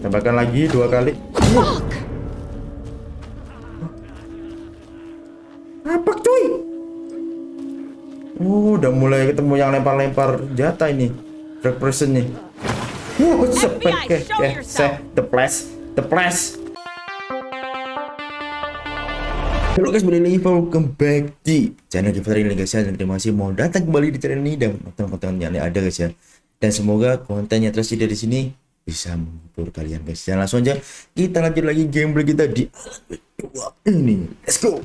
Tembakan lagi 2 kali. Apa cuy? Oh, udah mulai ketemu yang lempar-lempar jatah ini. Drag person nih. The place. Halo guys, balik lagi, welcome back di channel kita ini guys ya. Dan terima kasih mau datang kembali di channel ini dan konten-konten yang ada guys ya. Dan semoga konten yang tersedia di sini bisa menghibur kalian guys. Dan langsung aja kita lanjut lagi gameplay kita di ini. Let's go.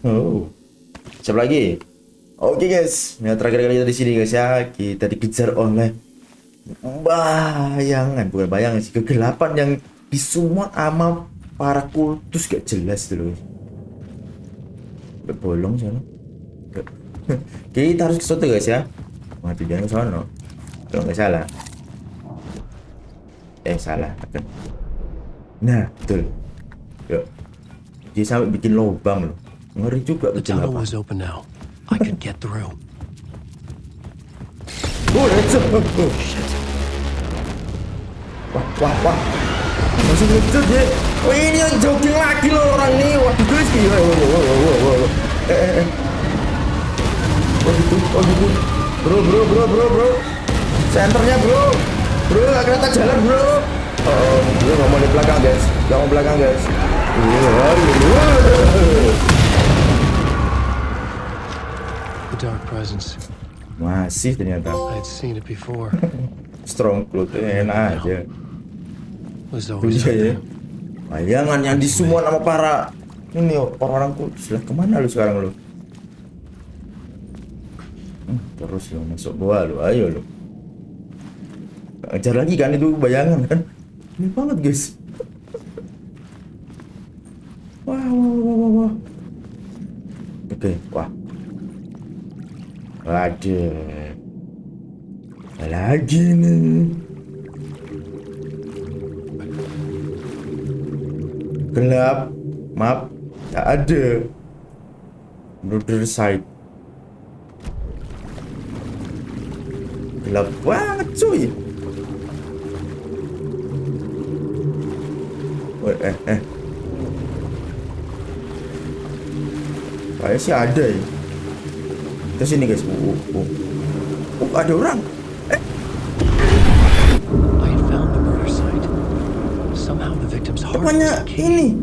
Oh, siapa lagi? Oke guys, yang terakhir kali kita di sini guys ya, kita dikejar oleh bukan bayangan sih, kegelapan yang disummon sama para kultus gak jelas tuh loh. Bolong sana. Kita harus ke situ guys ya. Mati jangan ke sana. Kalau nggak salah. Salah. Nah, betul. Yuk. Dia sampai bikin lubang loh. Ngeri juga kegelapan. I could get through. Wah. Masih ngejar ya. Oh, ini yang jogging lagi loh orang nih. Waduh guys, gila. Oh gitu. Bro. Senternya bro. Bro, gak kelihatan jalan bro. Bro nggak mau di belakang guys. Dark presence. Masih ternyata. I had seen it before. Strong cloth enak aja. Was always Iya ya. Bayangan yang disummon sama para ini orang kudus lah. Kemana lu sekarang lu? Terus lu masuk gua lu, ayo lu. Ngejar lagi kan itu bayangan kan? Ini banget guys. Wah. Oke, wah. Waduh, lagi nih. Gelap, map, tak ada. Brother side. Gelap banget cuy. Kayaknya sih ada ya. Terus ini guys, ada orang. I had found the murder site. Somehow the victim's heart Rupanya ini.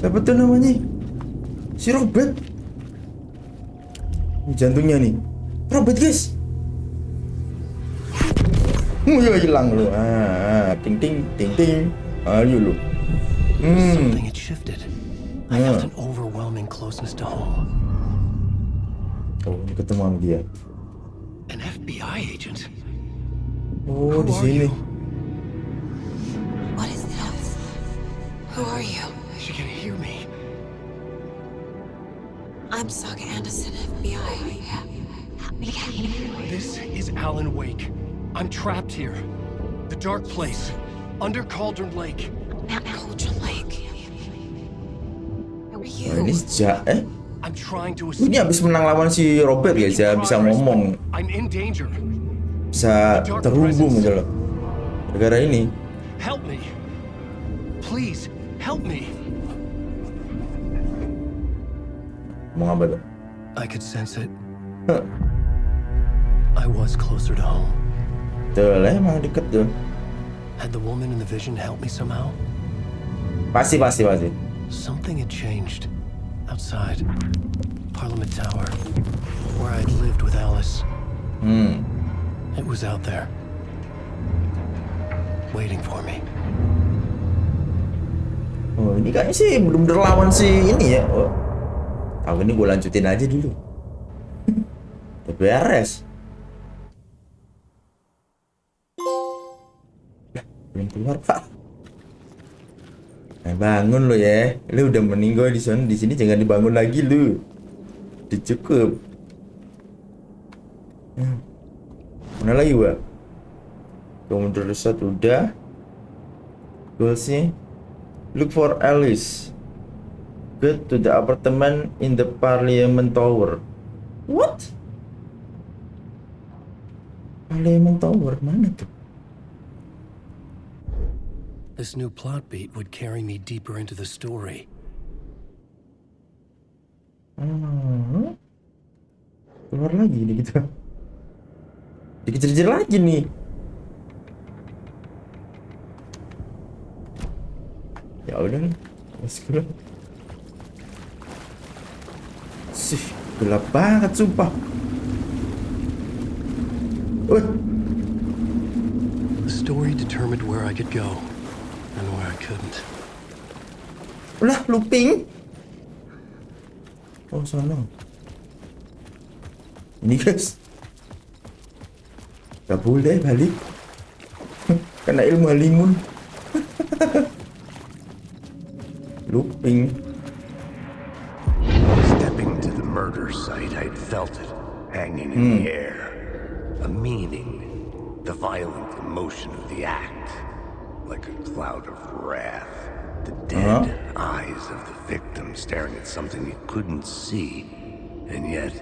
Siapa tuh namanya? Si Robert. Ini jantungnya nih. Robert guys. Ya hilang lu. Ting. Ayo lu. Something had shifted. I felt an overwhelming closeness to home. Oh, ini ketemu sama dia. An FBI agent? Oh, di sini. What is this? Who are you? She can hear me. I'm Saga Anderson, FBI. Help me get you. This is Alan Wake. I'm trapped here. The dark place. Under Cauldron Lake. Mount Cauldron Lake. Who are you? Ini sejak I'm trying to ini escape. habis menang lawan si Robert guys ya, bisa ngomong, I'm in danger. bisa terhubung gitu loh. Gara-gara ini. Help me. Please, help me. Mau apa tuh? I could sense it. I was closer to home. Tuh lah, emang deket tuh. Had the woman in the vision helped me somehow? Pasti. Something had changed. Outside Parliament Tower, where I'd lived with Alice. It was out there, waiting for me. Oh, ini kayaknya sih belum lawan si ini ya. Oh, aku ini gue lanjutin aja dulu. Udah beres. Belum keluar pak. Bangun lo ya. Lu udah meninggal di sana, di sini jangan dibangun lagi lu. Dicukup. Mana lagi gua? Kemudian resort udah. Goalsnya look for Alice. Go to the apartment in the Parliament Tower. What? Parliament Tower mana tuh? This new plot beat would carry me deeper into the story. Keluar lagi nih kita. Dikejar-kejar lagi nih. Ya udah, let's go. Sih, gelap banget sumpah. The story determined where I could go and where I couldn't. Udah, looping. Oh, sana. Ini guys. Gak boleh balik. Kena ilmu halimun. Looping. Stepping to the murder site, I'd felt it hanging in the air. A meaning. The violent emotion of the act. Like a cloud of wrath. The dead eyes of the victim staring at something you couldn't see. And yet,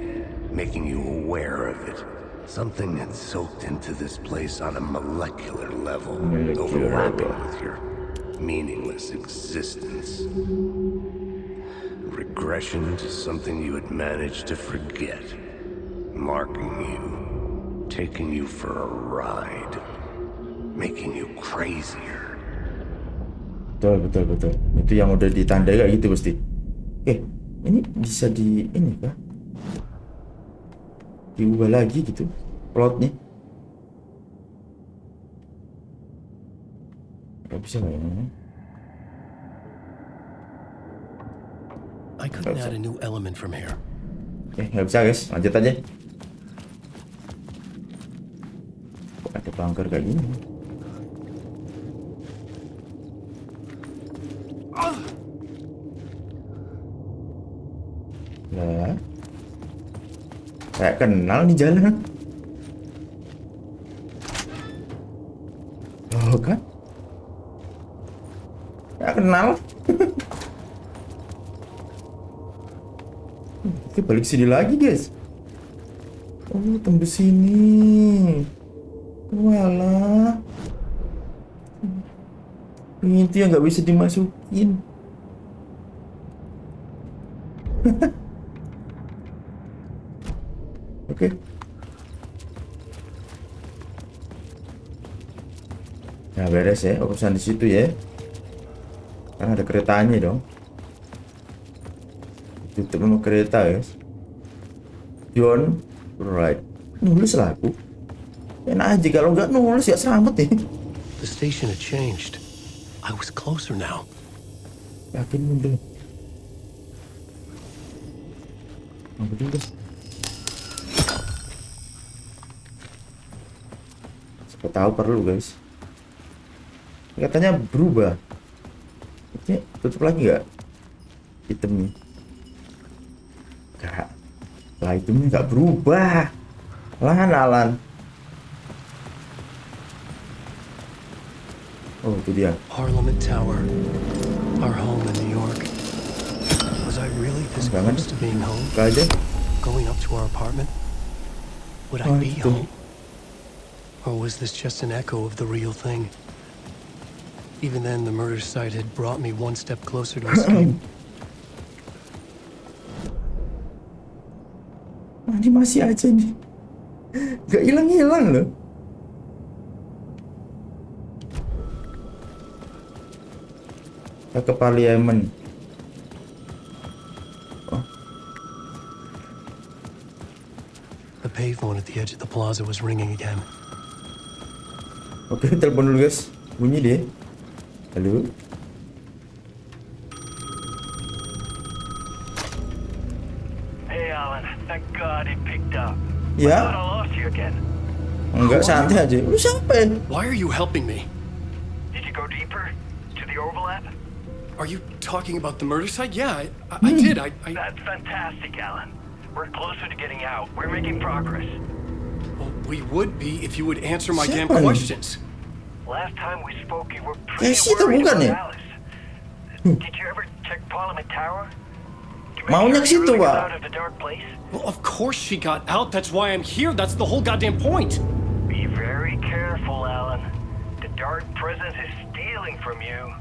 making you aware of it. Something had soaked into this place on a molecular level. Overlapping with your meaningless existence. Regression to something you had managed to forget. Marking you. Taking you for a ride. Making you crazier. Betul. Itu yang udah ditandai kayak gitu pasti. Ini bisa ini kah? Diubah lagi gitu plotnya. Gak bisa lah ya. I couldn't add a new element from here. Gak bisa guys, lanjut aja. Kok ada bunker kayak gini? Lah, kayak kenal nih jalan. Oh kan? Kayak kenal. Kita balik sini lagi guys. Oh, tembus sini. Walah. Itu yang nggak bisa dimasukin. Oke. Nah, beres ya urusan di situ ya. Karena ada keretanya dong. Tutup sama kereta guys. John, right. Nulis lah aku. Enak aja kalau nggak nulis ya selamat ya. The station had changed. I was closer now. Yakin mundur. Betul guys. Siapa tahu perlu guys. Katanya berubah. Ini tutup lagi nggak? Itemnya. Enggak. Lah itemnya nggak berubah. Alan. Oh itu dia. Parliament Tower. Our home in New York. Was I really this close to being home? Aja. Going up to our apartment? Would I be home? Or was this just an echo of the real thing? Even then, the murder site had brought me one step closer to escape. Ini masih aja nih. Gak hilang-hilang loh. Ke parlemen. The payphone at the edge of the plaza was ringing again. Oke, telepon dulu guys. Bunyi deh. Halo. Hey Alan, thank God it picked up. Ya. I thought I lost you again. Enggak, santai aja. Lu siapa? Why are you helping me? Did you go deeper to the overlap? Are you talking about the murder site? Yeah, I did. I That's fantastic, Alan. We're closer to getting out. We're making progress. Well, we would be if you would answer my damn Siapa nih? questions. Last time we spoke, you were pretty Sih, itu worried bukan about ya? Alice. Did you ever check Parliament Tower? Maunya ke situ, Really got Pak. out of the dark place? Well, of course she got out. That's why I'm here. That's the whole goddamn point. Be very careful, Alan. The dark presence is stealing from you.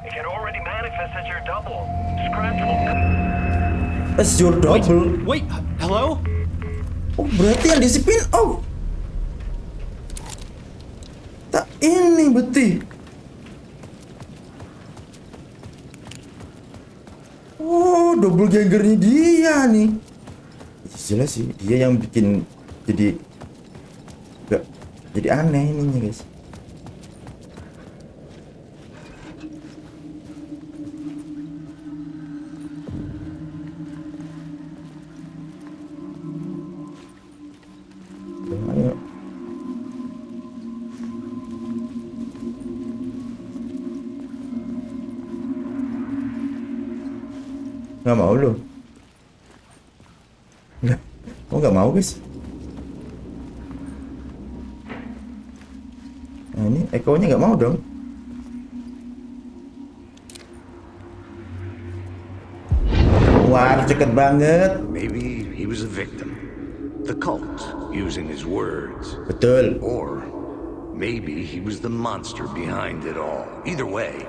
It can already manifest as your double. Scarth will come. As your double. Wait, hello? Oh, berarti yang di spin off. Tak ini berarti. Oh, double gangernya dia nih. Jelas sih, dia yang bikin jadi gak jadi aneh ininya, guys. Ayo. Nggak mau lu? Nggak. Oh, nggak mau, guys. Nah, ini echo-nya nggak mau dong. Wah, deket banget. Maybe he was a victim. The cult, using his words. Betul. Or maybe he was the monster behind it all. Either way,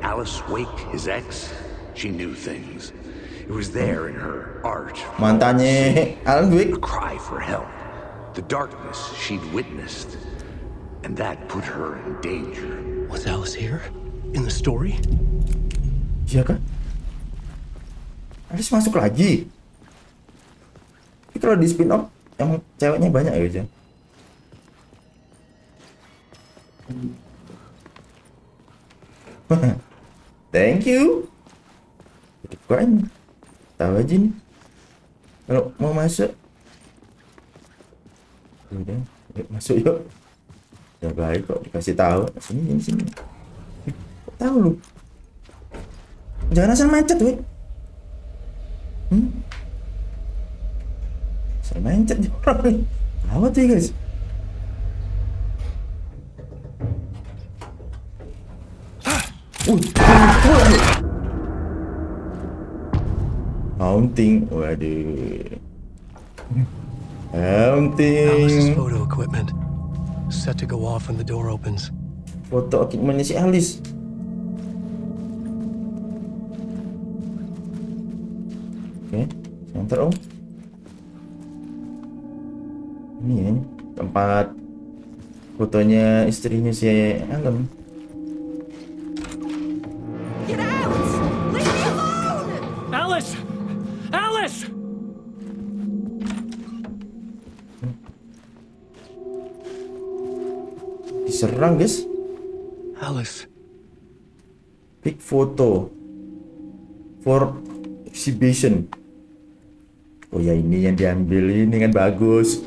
Alice Wake, his ex, she knew things. It was there in her art. Mantannya Alan A Wake. cry for help. The darkness she'd witnessed. And that put her in danger. Was Alice here? In the story? Iya kan? Harus masuk lagi. Tapi kalau di spin off yang ceweknya banyak ya, guys ya. Thank you. Bukan. Tahu aja nih. Kalau mau masuk. Udah, yuk masuk yuk. Ya baik kok dikasih tahu. Sini sini. Kok tahu lu? Jangan asal macet, weh. Asal mencet nih orang nih. Apa tuh, guys? Haunting, waduh. Alice's Haunting. photo equipment. Set to go off when the door opens. Foto equipmentnya si Alice. Oke, enter om. Ini ya, tempat fotonya istrinya si Alan. Get out! Leave me alone! Alice! Alice! Diserang, guys. Alice. Big photo for exhibition. Oh ya, ini yang diambil ini kan bagus.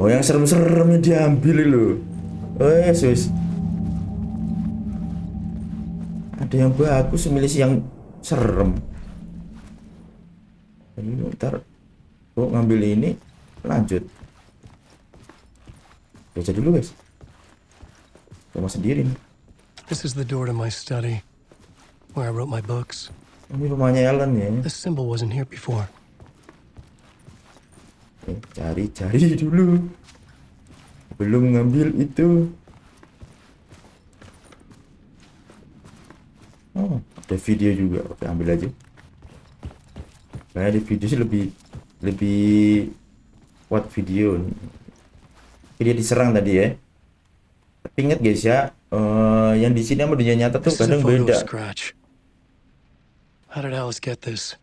Oh, yang serem-seremnya diambil loh. Oh Yesus. Ada yang bagus, milih yang serem. Ini ntar oh, ngambil ini lanjut. Baca dulu, guys. Rumah sendiri nih. This is the door to my study, where I wrote my books. Ini rumahnya Alan ya. This symbol wasn't here before. Oke, cari dulu. Belum ngambil itu. Oh, ada video juga. Oke, ambil aja. Karena di video sih lebih kuat video. Dia diserang tadi ya. Tapi ingat guys ya, yang di sini sama dunia nyata tuh This is a kadang photo of beda. Scratch. How did Alice get this?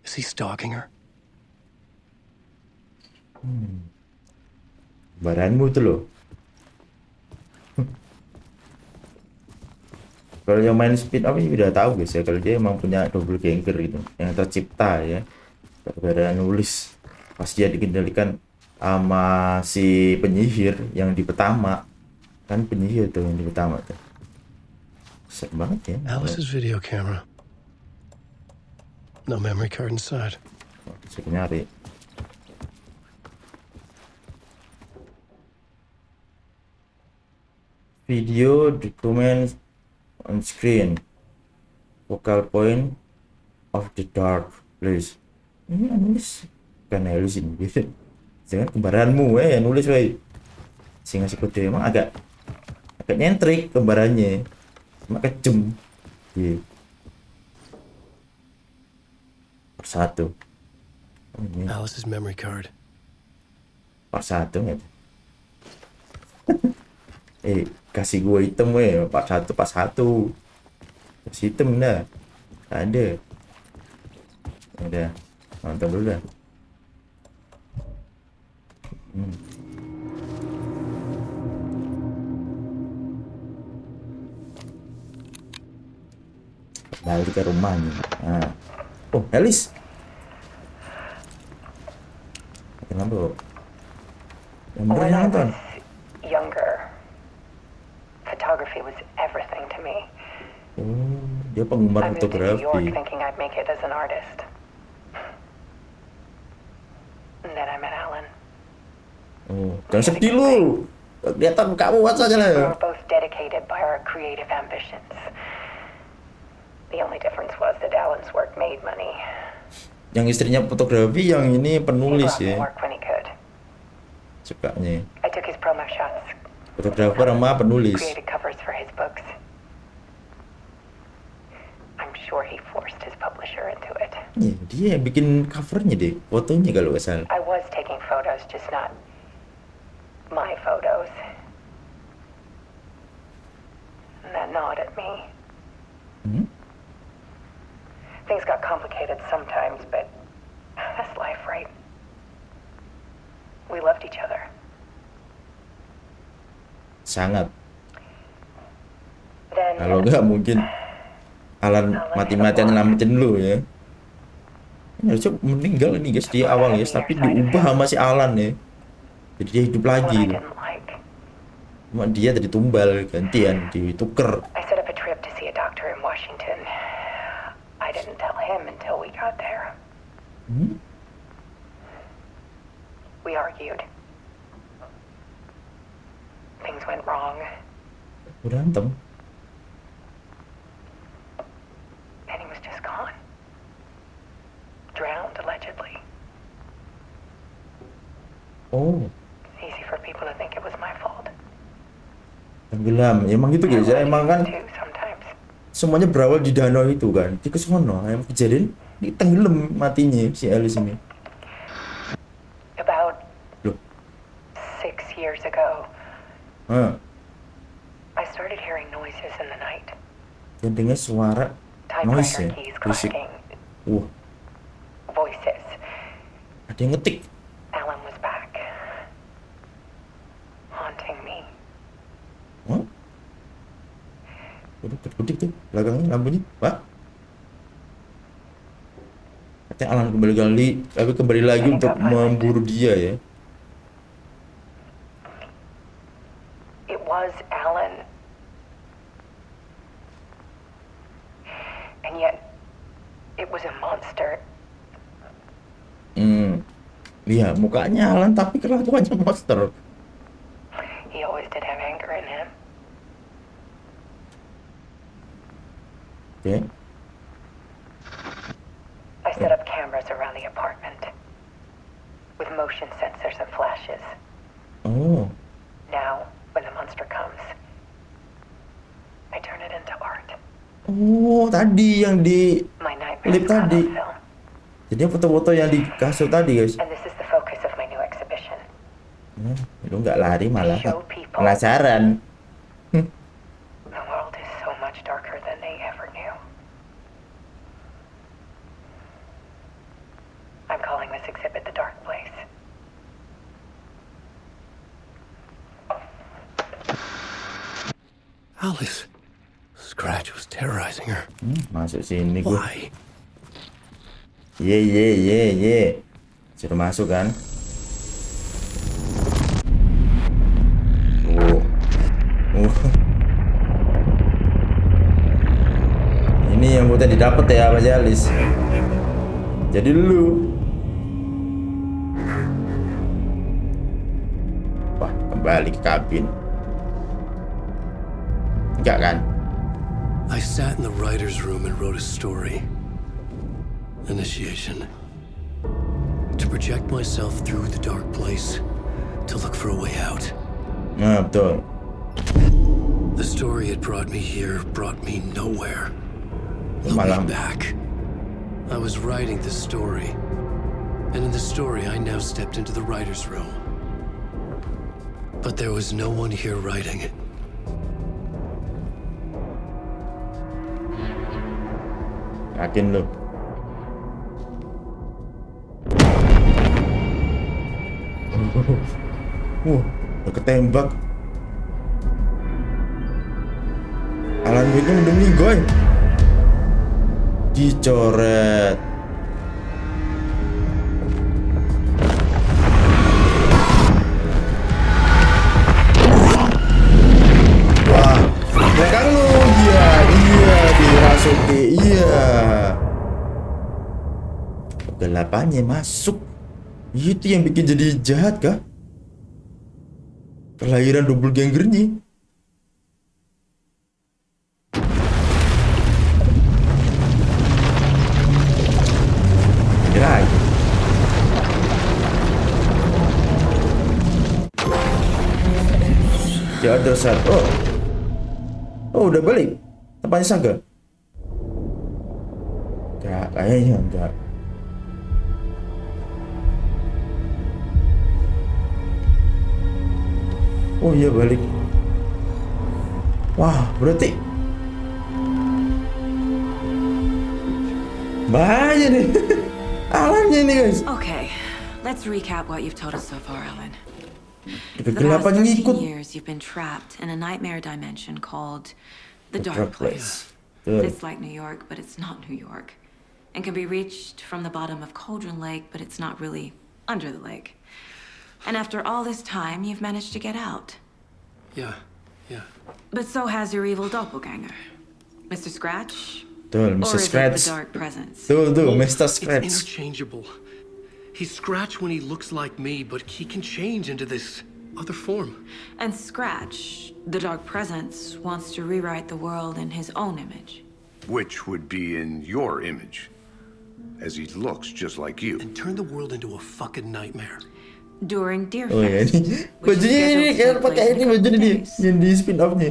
Is he stalking her? Baranmu tuh loh. Kalau yang main speed up ini udah tahu guys ya, kalau dia emang punya double ganger gitu, yang tercipta ya, gara nulis pas dia dikendalikan sama si penyihir yang di pertama, kan penyihir tuh yang di pertama tuh. Serem banget ya. Alice's video camera. No memory card inside. Saya nyari. Video document on screen. focal point of the dark place. Ini nulis kan nulis ini gitu. Jangan kembaranmu nulis sing ngasih kode emang agak nyentrik kembarannya, cuma kejem iya. Persatu ini Alice's memory card. part 1 nggak kasih gue item part 1 kasih item dah ada udah nonton dulu dah. Balik ke rumahnya. Oh, Alice. Kenapa? Yang bener When I nonton. was younger, photography was everything to me. Oh, dia penggemar I moved to New York fotografi. thinking I'd make it as an artist. And then I met Alan. Oh, jangan sedih lu. Kelihatan kamu buat saja We lah. were both dedicated by our creative ambitions. The only difference was that Alan's work made money. Yang istrinya fotografi, yang ini He penulis brought me ya. work when he could. Sukanya I took his promo shots, fotografer sama penulis. created covers for his books. I'm sure he forced his publisher into it. Iya, dia yang bikin covernya deh, fotonya kalau nggak salah. I was taking photos, just not my photos. And that gnawed at me. Things got complicated sometimes, but that's life, right? We loved each other. Sangat. Then Kalau nggak mungkin Alan mati-matian nyelamatin lu ya. Ini harusnya meninggal ini guys di awal guys, tapi diubah sama si Alan ya. Jadi dia hidup what I lagi. didn't like, Cuma dia tadi tumbal gantian dituker. I set up a trip to see a doctor in Washington. I didn't tell him until we got there. We argued. Things went wrong, Berantem. and he was just gone. Drowned, allegedly. Oh, It's easy for people to think it was my fault. tenggelam. Ya, emang gitu guys ya. Emang kan Too, sometimes. semuanya berawal di danau itu kan. Di kesono yang kejadian di tenggelam matinya si Alice ini. About Loh. 6 years ago, Hah. I started hearing noises in the night. Dia dengar suara noise ya, Typewriter keys berisik. clacking, Wah, voices. ada yang ngetik. Alan was back, haunting me. Hah? Udah kedip tuh belakangnya lampunya, Pak. Katanya Alan kembali lagi untuk memburu dia ya. It was Alan. And yet, it was a monster. Iya, mukanya Alan tapi kelakuannya monster. He always did have anger in him. Oke. I set up cameras around the apartment with motion sensors and flashes. Oh, Now, when the monster comes, I turn it into art. oh tadi yang di My nightmares Klip come tadi. on film. jadi foto-foto yang di kasur tadi guys. And this is the focus of my new exhibition. Lu nggak lari malah Show people penasaran. the world is so much darker than they ever knew. I'm calling this exhibit The Dark Place. Alice. Scratch was terrorizing her. Masuk sini gue. Why? Ye. Sudah masuk kan? Oh. Ini yang buat didapat ya Mas Jalis. Jadi lu. Wah, kembali ke kabin. Enggak kan? I sat in the writer's room and wrote a story. Initiation. To project myself through the dark place, to look for a way out. Nah, betul. The story had brought me here, brought me nowhere. Malam. Looking back, I was writing the story. And in the story, I now stepped into the writer's room. But there was no one here writing it. Yakin lu? Udah ketembak. Alan Wake-nya udah meninggal. Dicoret. Wah, belakang lu. Iya, dirasuki. Iya. Kegelapannya masuk. Itu yang bikin jadi jahat kah? Kelahiran doppelgangernya. Lagi. The other side. Oh, udah balik. Tempatnya Saga. Enggak, kayaknya enggak. Oh iya balik. Wah, berarti bahaya nih. Alamnya nih guys. Okay, let's recap what you've told us so far, Alan. For the past Kegelapan 13 ngikut. years, you've been trapped in a nightmare dimension called the Dark Place. Tuh. It's like New York, but it's not New York. And can be reached from the bottom of Cauldron Lake, but it's not really under the lake. And after all this time, you've managed to get out. Yeah. But so has your evil doppelganger, Mr. Scratch. Tuh, Or Mr. is it Scratch. the Dark Presence? Tuh, Mr. It's Scratch. interchangeable. He's Scratch when he looks like me, but he can change into this other form. And Scratch, the Dark Presence, wants to rewrite the world in his own image. Which would be in your image, as he looks just like you. And turn the world into a fucking nightmare. During Deer Oh ya Fest, ini which is bajunya ini scheduled to kayak take pakai place in ini a couple bajunya dia days. yang di spin off-nya.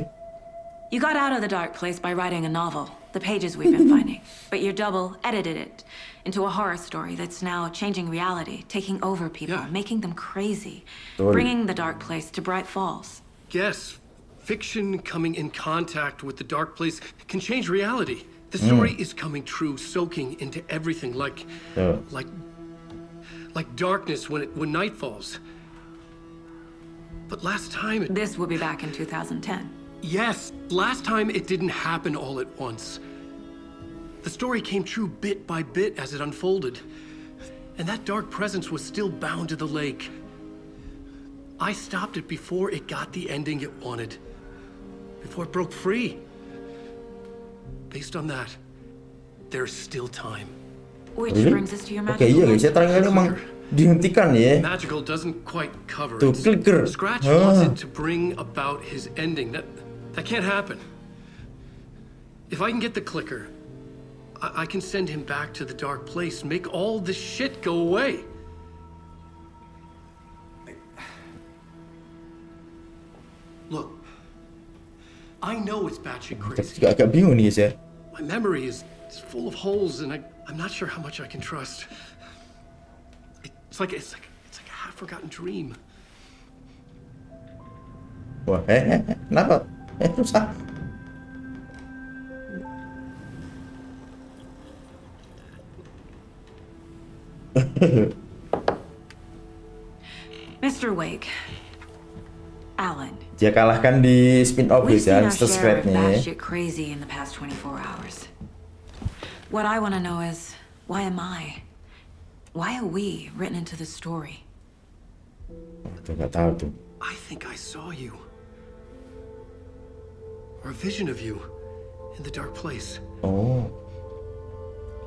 You got out of the Dark Place by writing a novel, the pages we've been finding, but your double edited it into a horror story that's now changing reality, taking over people, Yeah. making them crazy, Betul. bringing the Dark Place to Bright Falls. Yes, fiction coming in contact with the dark place can change reality. The story is coming true, soaking into everything like Tuh. like darkness when night falls. But last time This will be back in 2010. yes, last time it didn't happen all at once. The story came true bit by bit as it unfolded. And that dark presence was still bound to the lake. I stopped it before it got the ending it wanted. Before it broke free. Based on that, there's still time. Which Really? brings us to your Oke magical iya guys, ya link. terakhir emang dihentikan ya. Magical doesn't quite cover Tuh, it. clicker. Scratch Ah. wants it to bring about his ending. That can't happen. If I can get the clicker, I can send him back to the dark place, make all this shit go away. Look, I know it's batshit Tapi crazy. juga agak bingung nih guys ya. My memory is full of holes, and I'm not sure how much I can trust. It's like a half-forgotten dream. Wah, kenapa? Susah. Mr. Wake, Alan, Dia kalahkan di spin off we've guys ya, seen our Mr. share Scratch of nih. batshit crazy in the past 24 hours. What I want to know is, why am I? Why are we written into the story? Tuh nggak tahu tuh. I think I saw you. Or a vision of you in the dark place. Oh,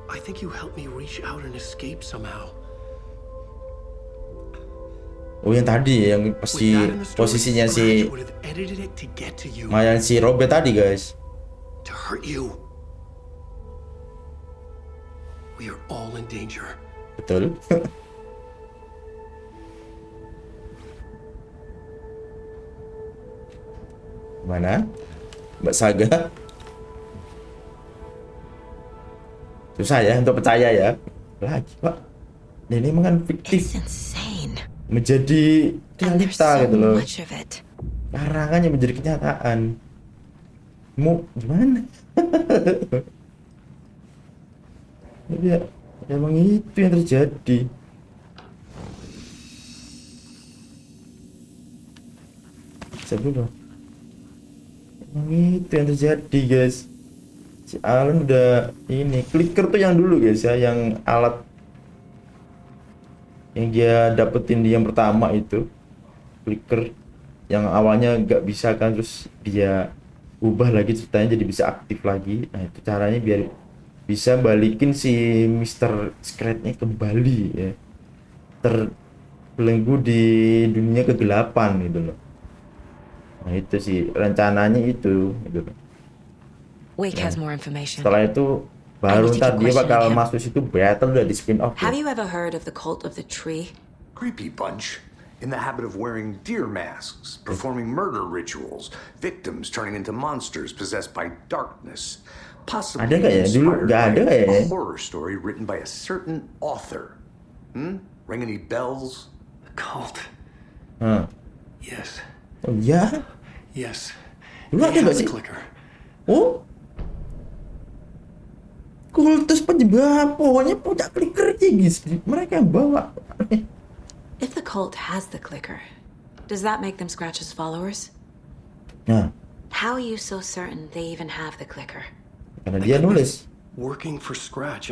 I think you helped me reach out and escape somehow. oh yang tadi yang pasti With that in the story, posisinya Scratch si would have edited it to get to you. Mayan si Robert tadi guys. to hurt you. We are all in danger. Betul. Mana Mbak Saga? Susah ya untuk percaya ya. Lagi Pak, ini emang kan fiktif menjadi realita gitu loh. Larangannya menjadi kenyataan. Mau gimana? Ya, emang itu yang terjadi. Sebelum emang itu yang terjadi guys. Si Alan udah ini clicker tuh yang dulu guys ya, yang alat yang dia dapetin di yang pertama itu clicker yang awalnya nggak bisa kan, terus dia ubah lagi ceritanya jadi bisa aktif lagi. Nah itu caranya biar bisa balikin si Mr. Scarth-nya kembali ya, terbelenggu di dunia kegelapan gitu loh. Nah itu sih rencananya itu gitu loh. Wake has more information. Setelah itu baru ntar dia bakal masuk situ battle, udah di spin off Have ya. you ever heard of the cult of the tree? Creepy bunch. In the habit of wearing deer masks, performing murder rituals, victims turning into monsters possessed by darkness. Possibly Ada nggak ya? Dulu inspired nggak ada by ya? a horror story written by a certain author. Ring any bells? The cult. Yes. Oh iya? Yes. Dulu They ada have nggak the sih? clicker. Oh? Kultus penyembah, pokoknya punya clicker aja guys. Mereka yang bawa. If the cult has the clicker, does that make them Scratch's followers? Nah, How are you so certain they even have the clicker? karena dia nulis. Working for Scratch.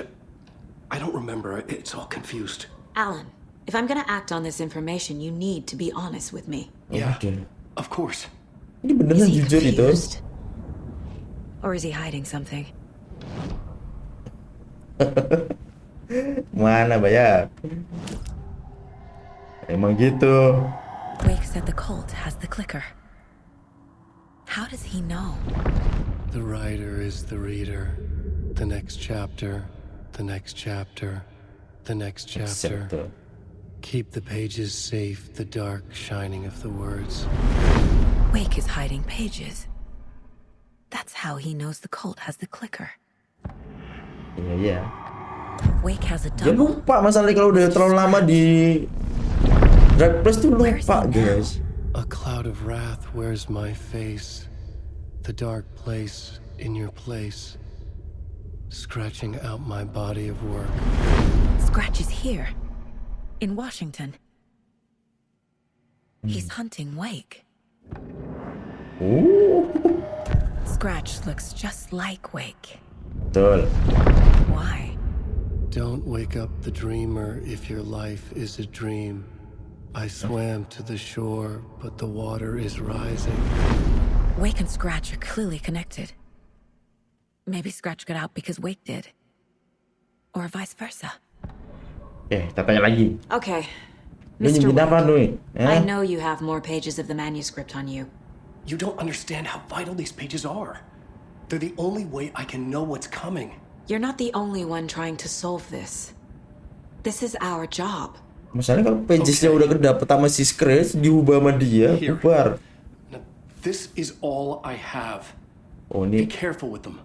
I don't remember. It's all confused. Alan, if I'm gonna act on this information, you need to be honest with me. Yeah, Oke. of course. Ini Is beneran he jujur itu. confused? Or is he hiding something? Mana bayar? Emang gitu. Wake said the cult has the clicker. How does he know? The writer is the reader. The next chapter. The next chapter. The next chapter. Accept. Keep the pages safe, the dark shining of the words. Wake is hiding pages. That's how he knows the cult has the clicker. Iya iya. Wake has a Dia double. lupa masalahnya kalau udah terlalu lama di Drag Place tuh Where's lupa he now? guys. A cloud of wrath wears my face. The dark place in your place. Scratching out my body of work. Scratch is here. In Washington. He's hunting Wake. Scratch looks just like Wake. Betul. Why? Don't wake up the dreamer if your life is a dream. I swam to the shore, but the water is rising. Wake and Scratch are clearly connected. Maybe Scratch got out because Wake did. Or vice versa. Kita tanya lagi. Okay. Lu Mr. nyebut apa Wake, lu? I know you have more pages of the manuscript on you. You don't understand how vital these pages are. They're the only way I can know what's coming. You're not the only one trying to solve this. This is our job. Masalahnya kalau pagesnya udah kedapet sama si Scarth, diubah sama dia, Here. bubar. Now, this is all I have. Oh Be ini careful with them.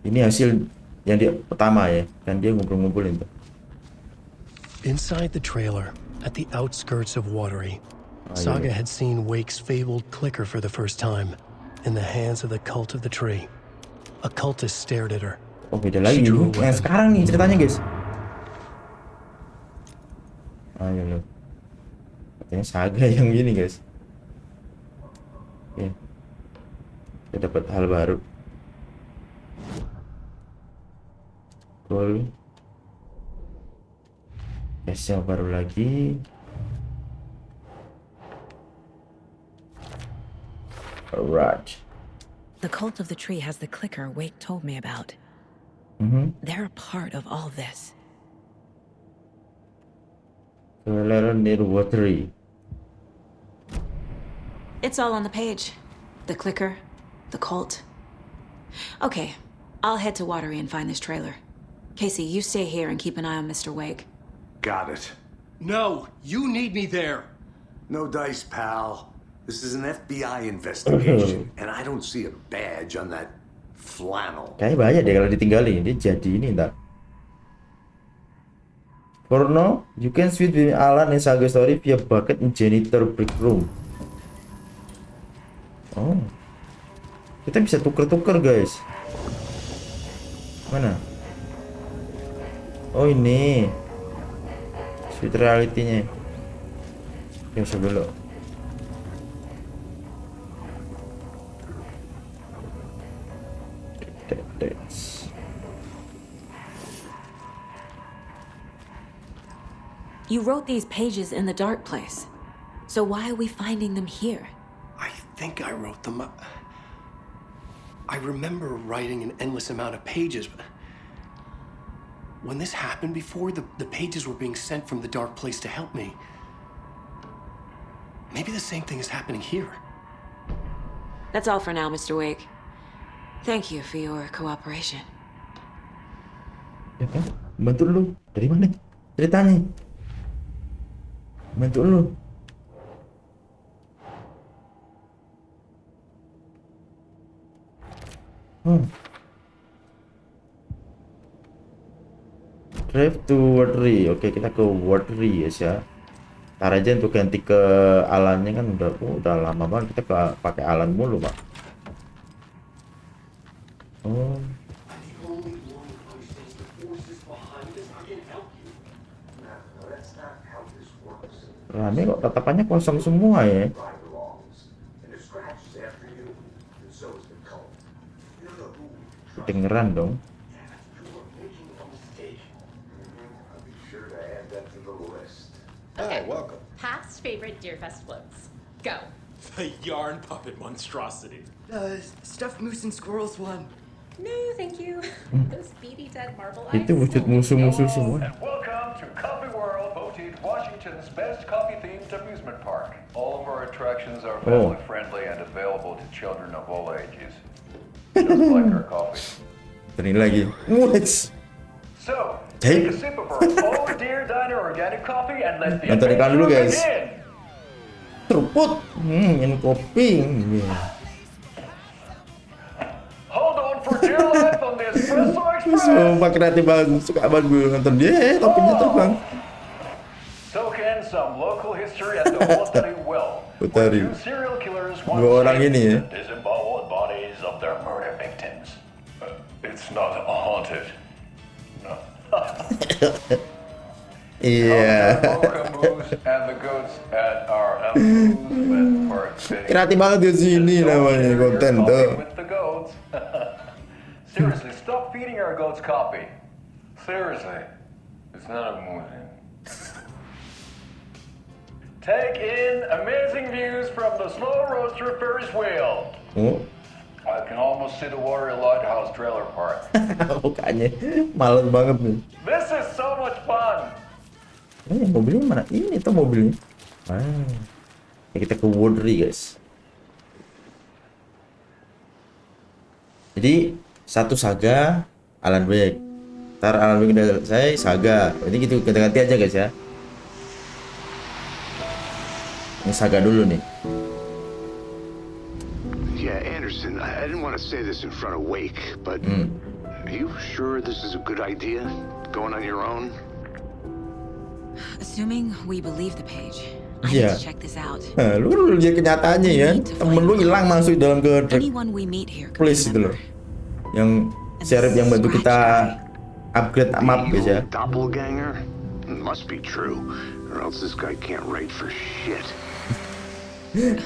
hasil yang dia pertama ya, kan dia ngumpul-ngumpulin tuh. Inside the trailer, at the outskirts of Watery, Saga had seen Wake's fabled clicker for the first time, in the hands of the cult of the tree. A cultist stared at her. Oh beda lagi nih, yang sekarang nih ceritanya guys. Ayo lo, katanya Saga yang gini guys. Oke, kita dapat hal baru. Cool. Guys yang baru lagi. Alright. The cult of the tree has the clicker Wake told me about. They're a part of all this. Near Watery. It's all on the page. The clicker, The cult. Okay, I'll head to Watery and find this trailer. Casey, you stay here and keep an eye on Mr. Wake. Got it. No, you need me there. No dice, pal. This is an FBI investigation, and I don't see a badge on that flannel. Kayaknya bahaya deh kalau ditinggalin. Dia jadi ini ntar. For now, you can switch between Alan and Saga story via bucket in janitor break room. Oh, kita bisa tuker-tuker guys. Mana? Oh ini, switch reality-nya. Yang sebelum. You wrote these pages in the dark place. So why are we finding them here? I think I wrote them. I remember writing an endless amount of pages, but when this happened before, the pages were being sent from the dark place to help me. Maybe the same thing is happening here. That's all for now, Mr. Wake. Thank you for your cooperation. Ya kan? Bantu lu. Dari mana? Ceritanya. Bantu lu. Drive to Watery. Oke, kita ke Watery ya. Ntar aja untuk ganti ke Alannya kan udah lama banget kita pakai Alan mulu, Pak. Oh. Rame kok, tatapannya kosong semua ya. Kedengeran dong. Okay, welcome. Past favorite Deerfest floats. Go. The yarn puppet monstrosity. Stuffed moose and squirrels one. No, thank you. Those beady dead marble eyes. Itu wujud musuh-musuh semua. And welcome to Coffee World, voted Washington's best coffee-themed amusement park. All of our attractions are family-friendly and available to children of all ages. Just like our coffee. Ini lagi. What? So, take a sip of our Oh Dear Diner organic coffee and let the Nonton iklan dulu adventure guys. begin. Seruput. Ini kopi. Hold on for dear life on the Espresso Express. Sumpah kreatif banget. Suka banget gue nonton dia. Topinya terbang. Soak in some local history at the Watery Well. Watery. Two serial killers once Dua orang saved ini ya. the disemboweled bodies of their murder victims. It's not haunted. No. Iya. And the goats at our amusement park. Kreatif banget di sini namanya konten tuh. With the goats. Seriously, stop feeding our goats coffee. Seriously, it's not amusing. Take in amazing views from the slow roaster Ferris wheel. Oh, I can almost see the Watery Lighthouse trailer park. mukanya males banget nih. This is so much fun. Mobilnya mana? Ini tuh mobilnya. Ya kita ke Watery guys. Jadi satu Saga, Alan Wake. Ntar Alan Wake udah selesai, Saga. Jadi gitu ganti-ganti aja guys ya. Ini Saga dulu nih. Yeah, Anderson, I didn't want to say this in front of Wake, but are you sure this is a good idea? Going on your own? Assuming we believe the page, I Yeah. need to check this out. Nah, lu kan lihat kenyataannya ya. Temen lu hilang masuk dalam ke Anyone we meet here could place be a itu loh. member. Yang sheriff yang bantu kita upgrade map guys ya. Doppelganger? Must be true, or else this guy can't write for shit.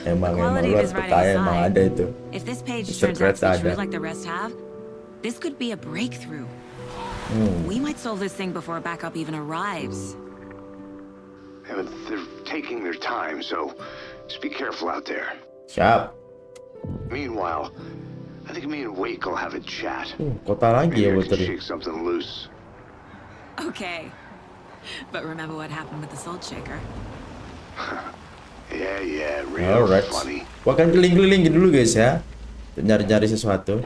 Emang Quality lu of harus his writing percaya emang aside, ada itu. If this page Mr. turns out to Kretz be true ada. like the rest have, this could be a breakthrough. We might solve this thing before backup even arrives. Yeah, but they're taking their time, so just be careful out there. Siap. Meanwhile, I think me and Wake will have a chat. Kota lagi ya Maybe I can Watery. shake something loose. Okay. But remember what happened with the salt shaker? Yeah, real Alright. funny. Gua akan keliling-kelilingin dulu guys ya. nyari-nyari sesuatu.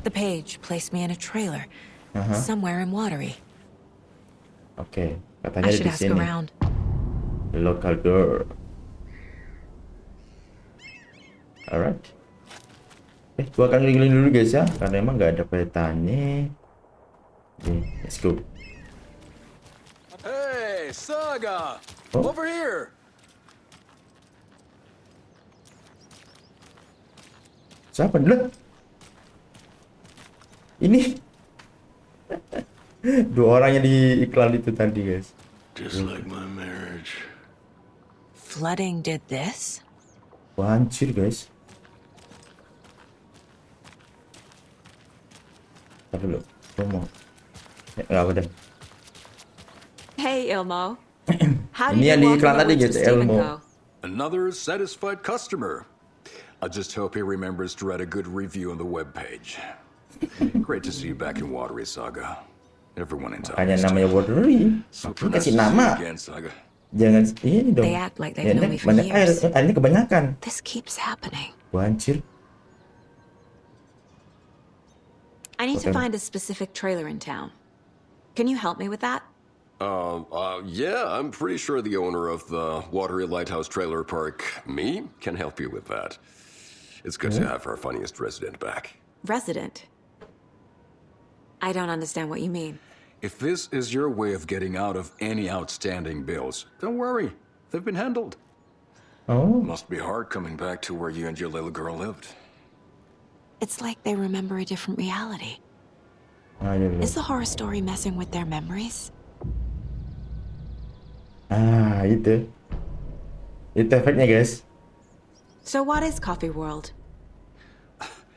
The page placed me in a trailer, Aha. somewhere in Watery. Oke, I katanya should di ask sini. around. The local door. Alright. Gua akan keliling dulu guys ya, karena emang nggak ada petanya. Oke, let's go. Hey, Saga! Oh. Over here! Siapa dulu? Ini dua orang yang di iklan itu tadi guys. Just like my marriage. Flooding did this? Wah, hancur guys. Ntar dulu, ngomong. Nggak apa deh. Hey, Ilmo. How Ini yang di iklan tadi to gitu, Stephen Elmo. go? Another satisfied customer. I just hope he remembers to write a good review on the webpage. Great to see you back in Watery, Saga. Everyone in town. Makanya namanya Watery. Super Kasih nice to see you nama. again, Saga. Jangan ini dong. They act like they've Ya, known ini me for banyak air, years. airnya kebanyakan. This keeps happening. Wah, hancur. I need to Okay. find a specific trailer in town. Can you help me with that? Yeah, I'm pretty sure the owner of the Watery Lighthouse Trailer Park, me, can help you with that. It's good to have our funniest resident back. Resident? I don't understand what you mean. If this is your way of getting out of any outstanding bills, don't worry. They've been handled. Oh, Must be hard coming back to where you and your little girl lived. It's like they remember a different reality. iya. Is the horror story messing with their memories? Itu. Itu efeknya guys. So what is Coffee World?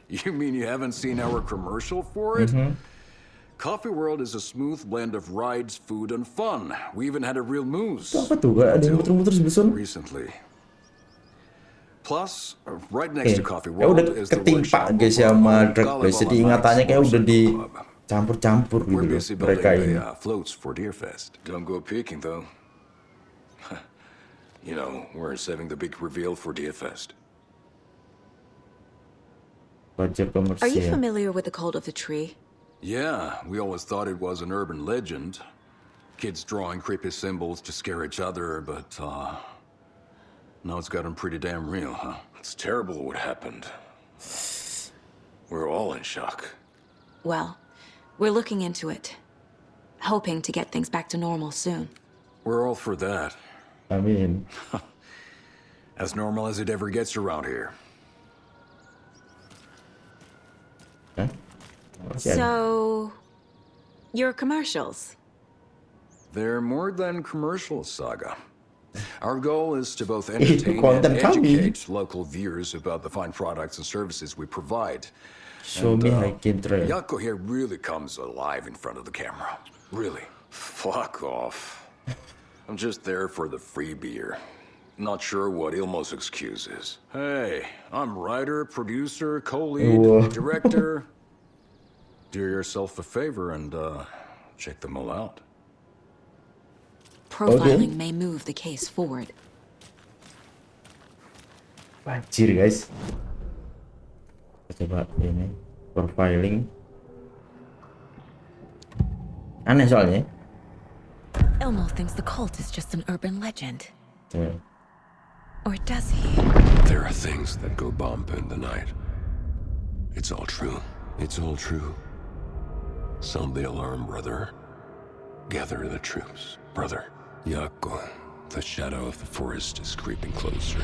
You mean you haven't seen our commercial for it? Coffee World is a smooth blend of rides, food, and fun. We even had a real moose. Itu apa tuh? Gak ada yang Until muter-muter sebelah sana. recently. Plus, right next to Coffee Ya udah World is the ketimpa workshop guys of ya our sama own drag guys. Jadi ingatannya kayak udah dicampur-campur gitu We're loh busy mereka building ini. the floats for Deerfest. Don't go peeking though. You know, we're saving the big reveal for Deerfest. Budget Are you komersial. familiar with the cult of the tree? Yeah, we always thought it was an urban legend. Kids drawing creepy symbols to scare each other, but, now it's gotten pretty damn real, huh? It's terrible what happened. We're all in shock. Well, we're looking into it. Hoping to get things back to normal soon. We're all for that. Amin. As normal as it ever gets around here. Hah? Masih ada. So, your commercials? They're more than commercials, Saga. Our goal is to both entertain and konten kami. educate local viewers about the fine products and services we provide. Show me hiking trail. Yako here really comes alive in front of the camera. Really. Fuck off. I'm just there for the free beer. Not sure what Ilmo's excuse is. Hey, I'm writer, producer, co-lead, Whoa. director. Do yourself a favor and check them all out. Profiling may move the case forward. Anjir guys. Kita coba ini profiling. Aneh soalnya. Elmo thinks the cult is just an urban legend. Tuh. Or does he? There are things that go bump in the night. It's all true. It's all true. Sound the alarm, brother. Gather the troops, brother. Yako, the shadow of the forest is creeping closer.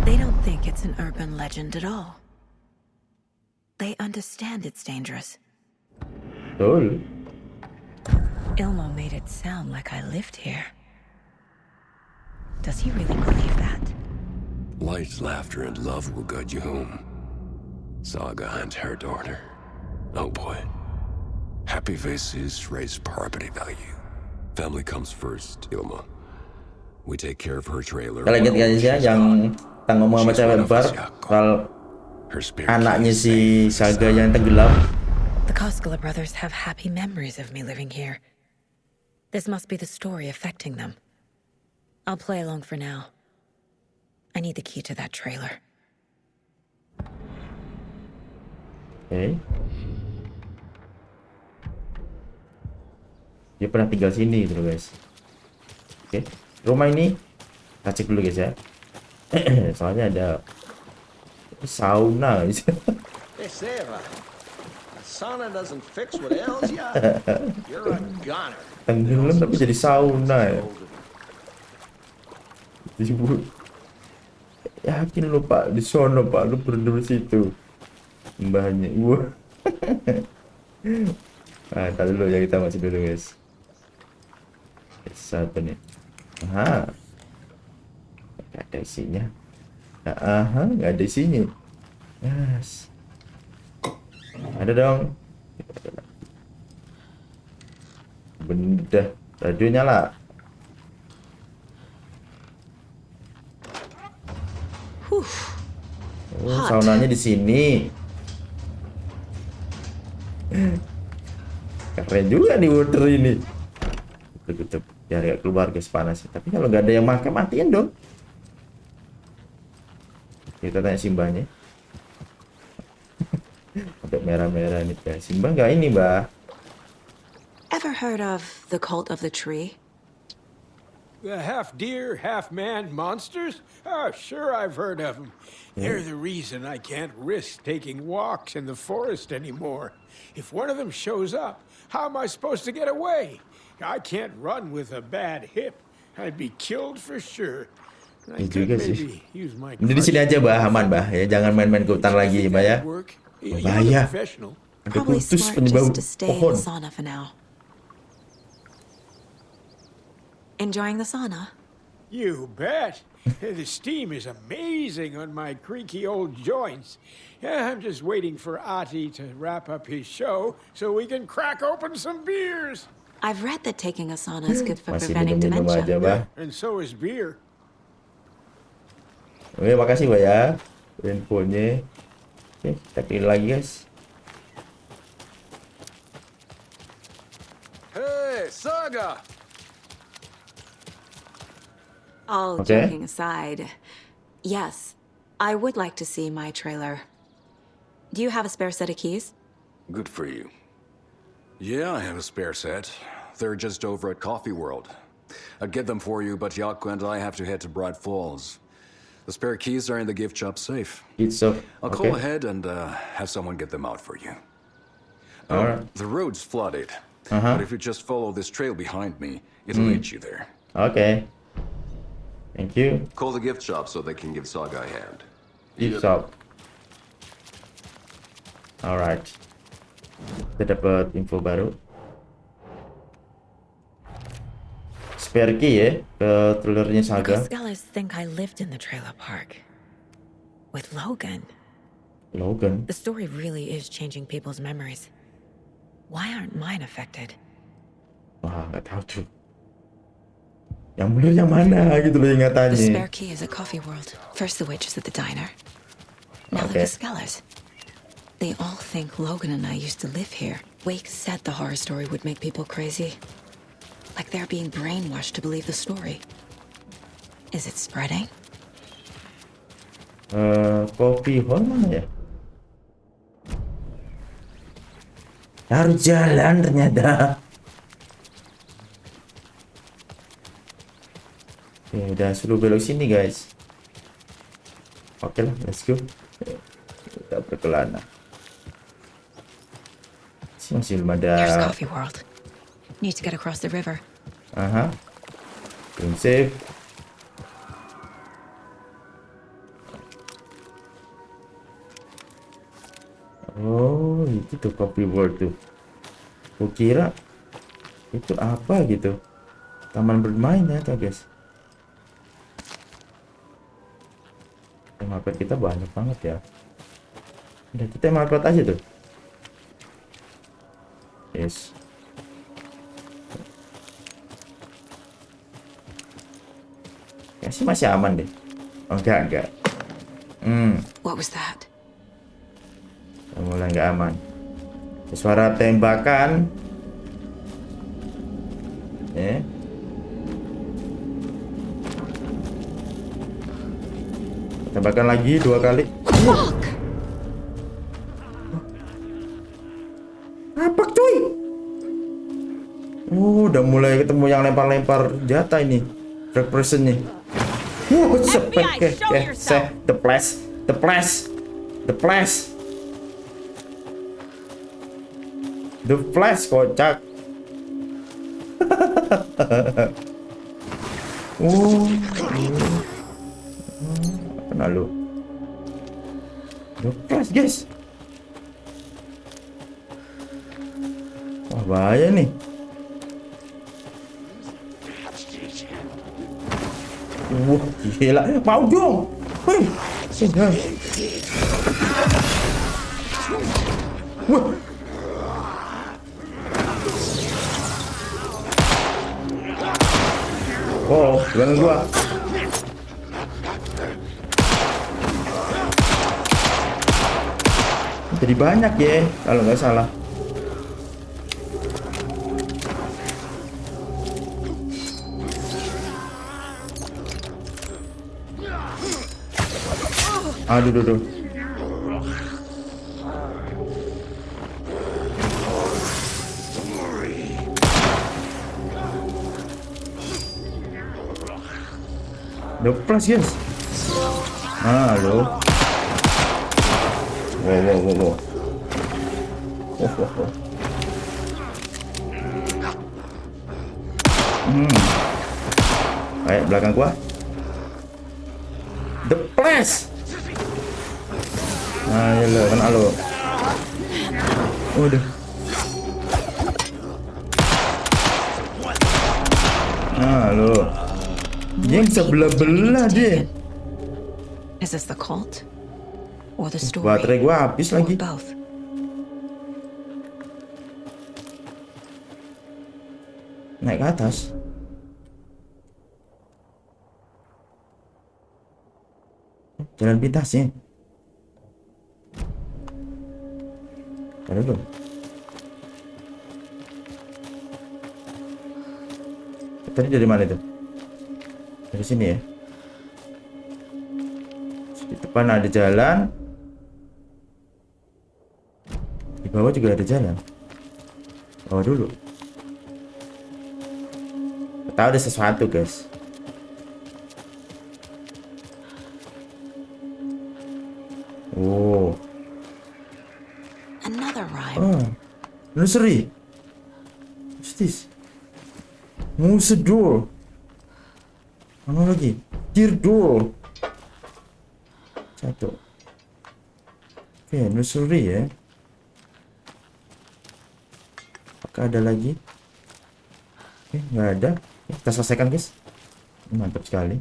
They don't think it's an urban legend at all. They understand it's dangerous. Betul. Ilmo made it sound like I lived here. Does he really believe that? Light, laughter, and love will guide you home. Saga and her daughter. Oh boy. Happy faces raise property value. Family comes first, Ilma. We take care of her trailer. Kalian ingat guys ya yang kita ngomong sama cewek bar soal Her spirit anaknya keeps si safe. Saga yang tenggelam. The Koskela brothers have happy memories of me living here. This must be the story affecting them. I'll play along for now. I need the key to that trailer. Oke. Dia pernah tinggal sini gitu loh guys. Oke, rumah ini kita cek dulu guys ya. Soalnya ada sauna guys. Hey, Sarah. Sauna doesn't fix what ails ya. You're a goner. Tenggelam tapi jadi sauna ya. Disebut. Yakin lu Pak di sono Pak, lu berdua situ. Mbahnya. Wah. Ah, tadi dulu ya, kita masih dulu guys. Satu nih. Aha. Gak ada isinya. Aha, gak ada isinya. Yes. Ada dong. Benda. Radio nyala. Oh, saunanya di sini. Keren juga nih water ini. Tutup biar gak keluar guys panas. Tapi kalau nggak ada yang makan matiin dong. Kita tanya Simbanya. Ada merah-merah nih ya. Simba nggak ini Mbak? Ever heard of the cult of the tree? The half deer, half man monsters? Oh, sure, I've heard of them. They're the reason I can't risk taking walks in the forest anymore. If one of them shows up, how am I supposed to get away? I can't run with a bad hip. I'd be killed for sure. I could maybe use my Ini di sini aja Mbak, aman Mbak ya, jangan main-main ke hutan lagi Mbak ya. Bahaya. Ada kultus penyebab pohon. Enjoying the sauna? You bet. The steam is amazing on my creaky old joints. Yeah, I'm just waiting for Ati to wrap up his show so we can crack open some beers. I've read that taking a sauna is good for Masih preventing minum-minum dementia. aja, Mbak. And so is beer. Oke, makasih Mbak ya infonya. Oke, kita pilih lagi guys. Hey, Saga! All joking aside, yes, I would like to see my trailer. Do you have a spare set of keys? Good for you. Yeah, I have a spare set. They're just over at Coffee World. I'd get them for you, but Yaku and I have to head to Bright Falls. The spare keys are in the gift shop safe. I'll call ahead and have someone get them out for you. The road's flooded, but if you just follow this trail behind me, it'll lead you there. Okay. Thank you. Call the gift shop so they can give Saga a hand. Gift shop. Alright. Kita dapat info baru. Spare key ya ke trailernya Saga. The scholars think I lived in the trailer park with Logan. Logan. The story really is changing people's memories. Why aren't mine affected? Wah, nggak tahu tuh. Yang bener yang mana gitu loh ingatannya. The spare key is at Coffee World. First the witches at the diner. Now the Scholars. They all think Logan and I used to live here. Wake said the horror story would make people crazy. Like they're being brainwashed to believe the story. Is it spreading? Coffee Hall mana ya? Harus jalan ternyata. Oke, udah suruh belok sini guys. Oke lah, let's go. Kita berkelana. Masih belum ada. There's Coffee World. Need to get across the river. Aha. Belum save. Oh, itu tuh Coffee World tuh. Kukira itu apa gitu. Taman bermain ya tuh guys. Mapet kita banyak banget ya. Udah kita mapet aja tuh. Yes. Kayaknya masih aman deh. Oh, enggak. What was that? Mulai nggak aman. Suara tembakan. Tambahkan lagi 2 kali. Apa cuy? Oh, udah mulai ketemu yang lempar-lempar jatah ini. Drag person nih. Spek the flash. The flash kocak. Kena lu. The flash guys. Wah, bahaya nih. Wah, gila. Mau dong. Wih. Wah. Oh, jangan gua. Jadi banyak ya, kalau nggak salah. Aduh. The plus guys. Halo. Wow. Kayak belakang gua. The plus. Ayo kena lo. Udah. Halo. Yang sebelah-belah dia. Is this the cult or the story? Baterai gua habis lagi. Both. Naik ke atas. Jalan pintasnya. Ada belum? Tadi dari mana itu? Dari sini ya. Di depan ada jalan. Di bawah juga ada jalan. Bawah dulu. Tahu ada sesuatu guys. Oh. Another rhyme. Oh. Nursery. What's this? Muse door. Mana lagi? Dear door. Satu. Oke, nursery ya. Apakah ada lagi? Oke, nggak ada. Kita selesaikan guys. Mantap sekali.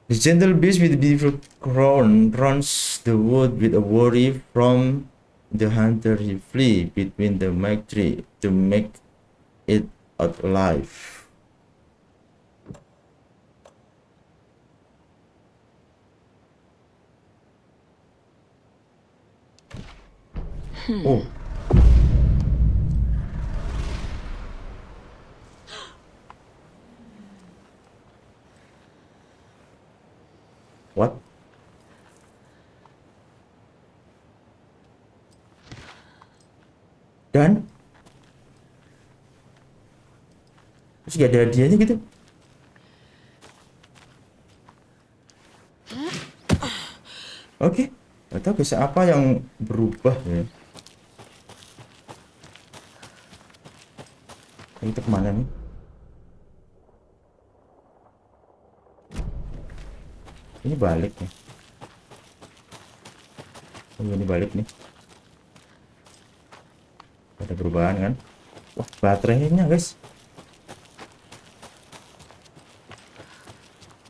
The gentle beast with the beautiful crown runs the wood with a worry from the hunter. He flee between the mag tree to make it out alive. Oh. What? Dan terus gak ada hadiahnya gitu. Oke, gak tahu guys apa yang berubah ya. Kita kemana nih? Ini balik nih. Oh, ini balik nih. Ada perubahan kan? Wah, baterainya guys.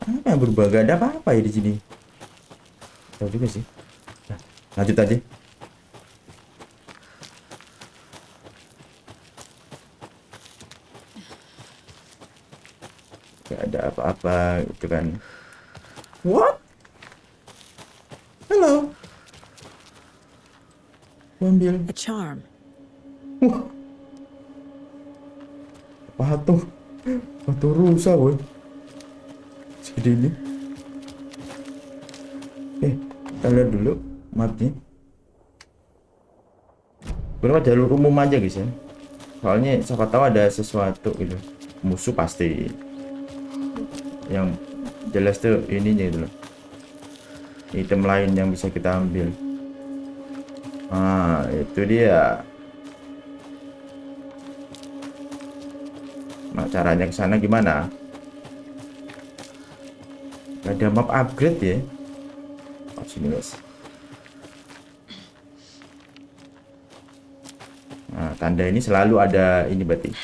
Apa yang berubah? Gak ada apa-apa ya di sini. Tahu juga sih. Nah, lanjut aja. Gak ada apa-apa gitu kan. What? Hello. Ambil. A charm. Patung rusa, boy. Segede ini. Kita lihat dulu mapnya. Berapa jalur umum aja guys ya. Soalnya siapa tahu ada sesuatu gitu. Musuh pasti. Yang jelas tuh ininya itu loh. Item lain yang bisa kita ambil. Ah, itu dia. Nah, caranya ke sana gimana? Ada map upgrade ya. Oh, sini guys. Nah, tanda ini selalu ada ini berarti.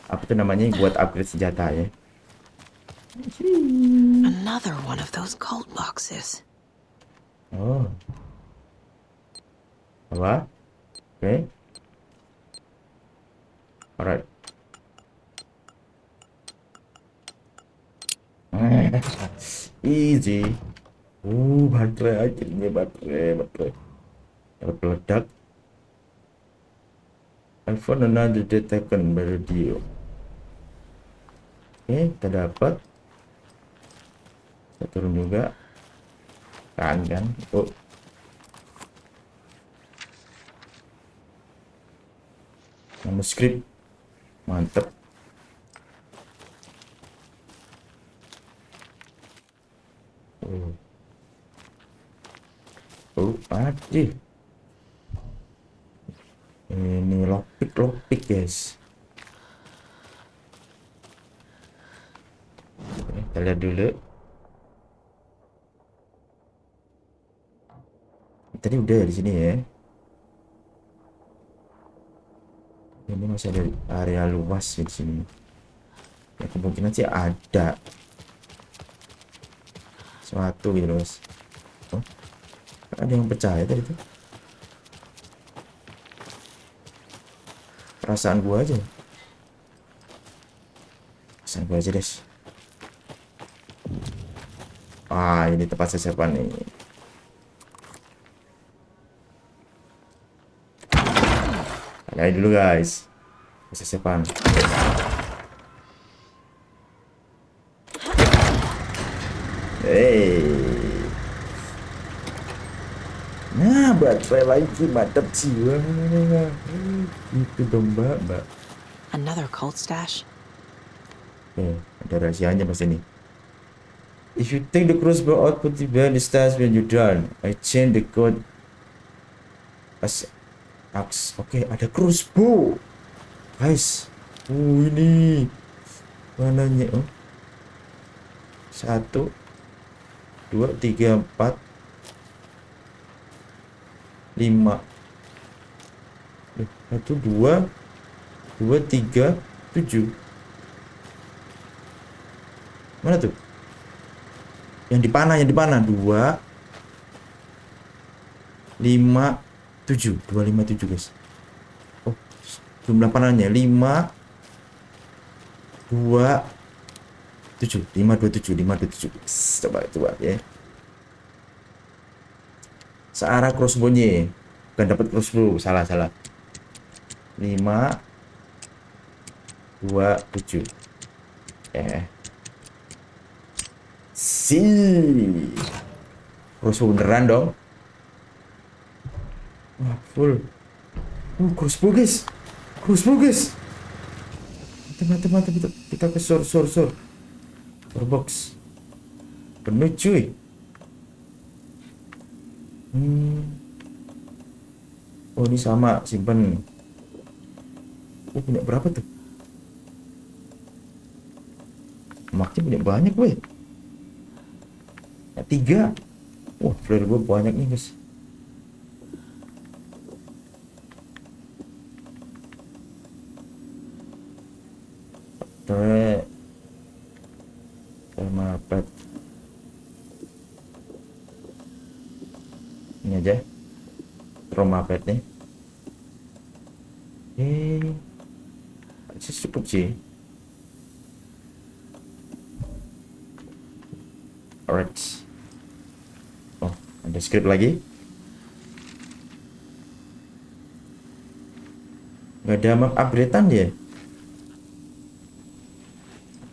Apa tuh namanya buat upgrade senjata ya. Another one of those cold boxes. Oh. Apa? Oke. Alright. Easy. Baterai akhirnya baterai. Dapat peledak. I found another detected by radio. Oke, kita dapat. Kita turun juga. Kan. Oh. Manuskrip. Mantep. Aduh. Ini lockpick guys. Oke, kita lihat dulu. Tadi udah ya di sini ya. Ini masih ada area luas di sini. Ya kemungkinan sih ada sesuatu gitu guys. Oh, ada yang pecah ya tadi tuh. Perasaan gua aja guys. Ini tempat sesepan nih. Lihat dulu guys, sesepan. Nah, baterai lagi mantap jiwa. Itu dong mbak. Another cold stash. Ada rahasianya pas ini. If you take the crossbow out, put it behind the stairs when you're done. I change the code as axe. Oke, ada crossbow. Guys. Ini. Mananya? 1 2 3 4 5. 1 2 3 7. Mana tuh? Yang dipanah 2 5 7 2 5 7 guys. Oh, jumlah panahnya 5 2 7 5 2 7 5 2 7. Coba ya. Searah crossbow-nya. Bukan dapat crossbow, salah. 5 2 7. Crossbow beneran dong. Wah, full. Crossbow guys. Mantap. Kita ke sur box. Penuh cuy. Oh, ini sama simpen. Punya berapa tuh? Makin punya banyak gue. 3. Wah, flare gue banyak nih guys. Sama pet ini aja trauma pet nih. Cukup sih. Alright. Oh, ada script lagi. Nggak ada map upgradean ya?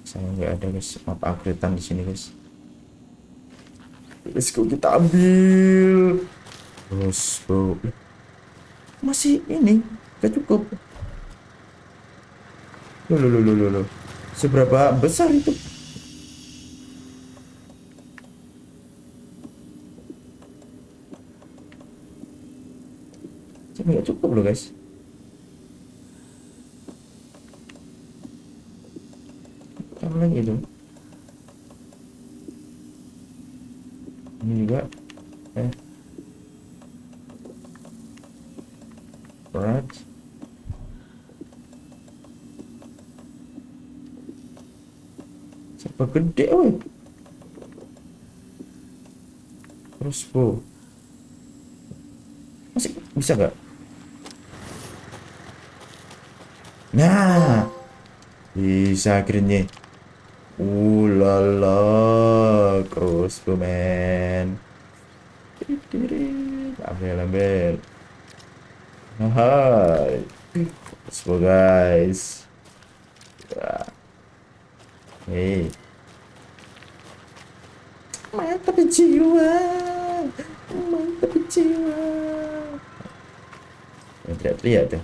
Saya nggak ada guys map upgradean di sini guys. Let's go, kita ambil. Terus bro, masih ini gak cukup. Loh. Seberapa besar itu? Tapi gak cukup loh guys. Apa lagi itu? Ini juga berat. Siapa gede weh? Crossbow. Masih bisa nggak? Nah, bisa akhirnya. Ulala, crossbow man. Ambil. Hai, crossbow guys. Hey, mantap jiwa. Yang teriak-teriak tuh.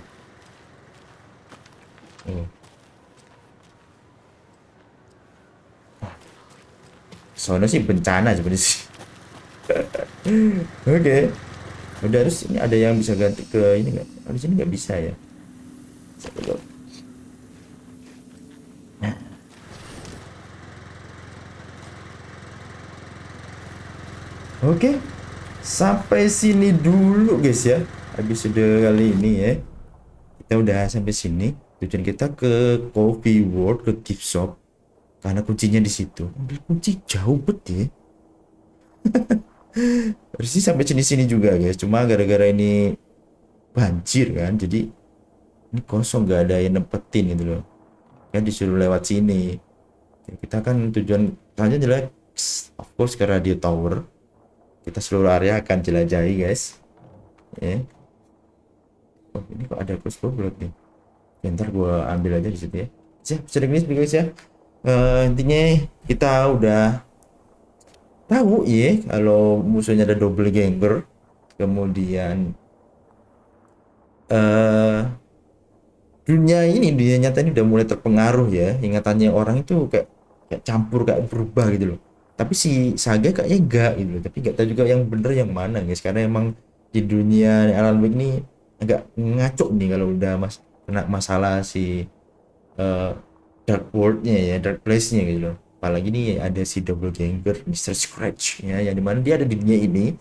Soalnya sih bencana sebenarnya sih. Oke. Udah, harus ini ada yang bisa ganti ke ini nggak? Di sini nggak bisa ya. Nah. Oke. Sampai sini dulu guys ya. Episode kali ini ya. Kita udah sampai sini. Tujuan kita ke Coffee World, ke gift shop. Karena kuncinya di situ. Ambil kunci jauh bet ya. Harusnya sampai sini juga guys. Cuma gara-gara ini banjir kan, jadi ini kosong, nggak ada yang nempetin gitu loh. Kan disuruh lewat sini. Ya, kita kan tujuan selanjutnya adalah of course ke radio tower. Kita seluruh area akan jelajahi guys. Ya. Oh, ini kok ada crossbow nih. Ya, ntar gua ambil aja di situ ya. Siap, sering ini guys ya. Intinya kita udah tahu ya kalau musuhnya ada double ganger, kemudian dunia nyata ini udah mulai terpengaruh ya, ingatannya orang itu kayak campur, kayak berubah gitu loh. Tapi si Saga kayaknya enggak gitu loh, tapi nggak tahu juga yang bener yang mana guys, karena emang di dunia Alan Wake ini agak ngaco nih kalau udah kena masalah si dark world-nya ya, dark place-nya gitu loh. Apalagi nih ada si double ganger Mr. Scratch ya, yang dimana dia ada di dunia ini.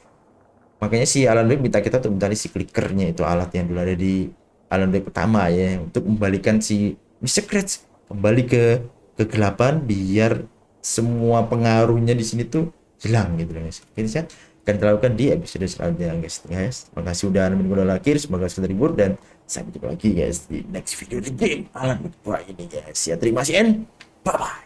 Makanya si Alan Wake minta kita untuk mencari si clickernya, itu alat yang dulu ada di Alan Wake pertama ya, untuk membalikan si Mr. Scratch kembali ke kegelapan biar semua pengaruhnya di sini tuh hilang gitu loh guys. Ini saya akan dilakukan di episode selanjutnya guys. Terima kasih udah nonton video akhir, semoga kalian terhibur dan sampai jumpa lagi guys di next video di game Alan Wake ini guys. Ya terima kasih and bye bye.